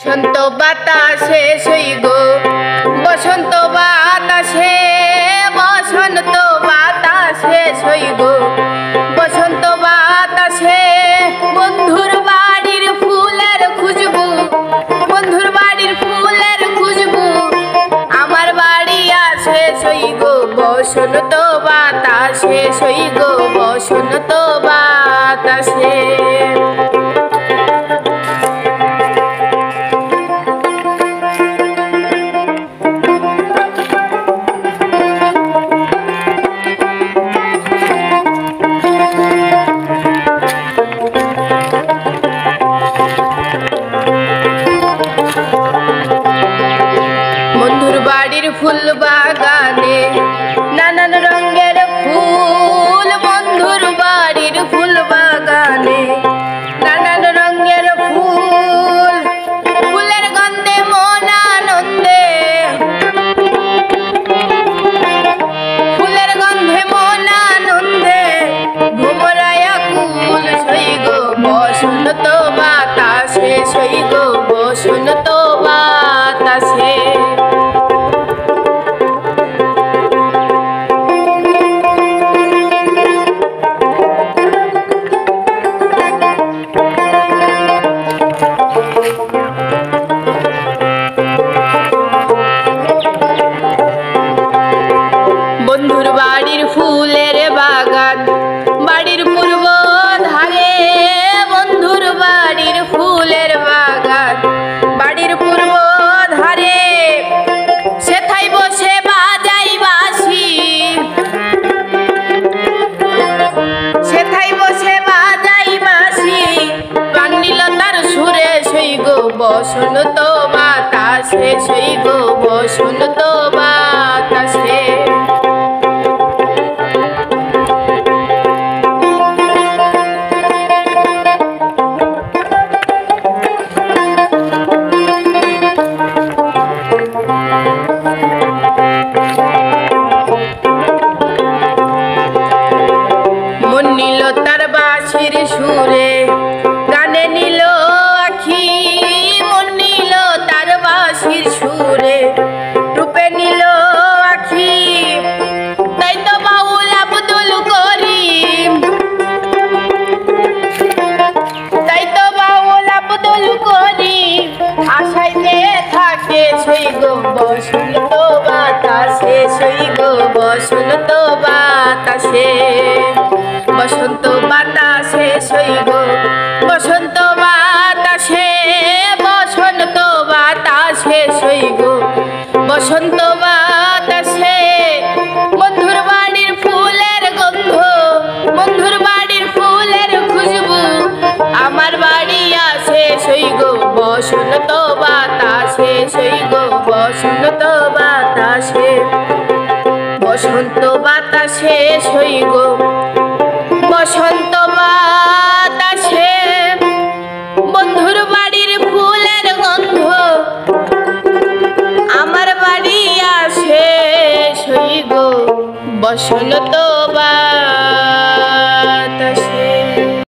বসন্ত বাতাসে সই গো বসন্ত বাতাসে বসন্ত বাতাসে সই গো বসন্ত বাতাসে বন্ধুর বাড়ির ফুলের খুশবু বন্ধুর বাড়ির ফুলের খুশবু আমার বাড়ি আছে সই গো বসন্ত বাতাসে সই গো বসন্ত বাতাসে। বন্ধুর বাড়ির ফুল বাগানে নানান রঙের ফুল বন্ধুর বাড়ির ফুল বাগানে নানান রঙের ফুল ফুলের গন্ধে মন আনন্দে ফুলের গন্ধে মন আনন্দে ঘুমরায়া কুল সই গো বসন্ত বাতাসে সই গো বসন্ত বাতাসে। বন্ধুর বাড়ির ফুলের বাগান বাড়ির পূর্ব ধারে বন্ধুর বাড়ির ফুলের বাগান বাড়ির পূর্ব ধারে সেথায় বসে বাজাই বাঁশি সেথায় বসে বাজাই বাঁশি প্রাণীলতার সুরে সই গো বসন্ত বাতাসে সই গো বসন্ত বাতাসে। মন নিল তার বাঁশির সুরে গানে নিল আখি মন নিল তার বাঁশির সুরে রূপে নিল আখি তাই তো বাউল আব্দুল করিম তাই তো বাউল আব্দুল করিম আশাইতে থাকে সই গো বসন্ত বাতাসে সই গো বসন্ত বাতাসে বসন্ত বাতাসে সই গো বসন্ত বাতাসে বসন্ত বাতাসে সই গো বসন্ত বাতাসে বন্ধুর বাড়ির ফুলের গন্ধ বন্ধুর বাড়ির ফুলের খুশবু আমার বাড়ি আছে সই গো বসন্ত বাতাসে সই গো বসন্ত বাতাসে বসন্ত বাতাসে সই গো বসন্ত বাতাসে।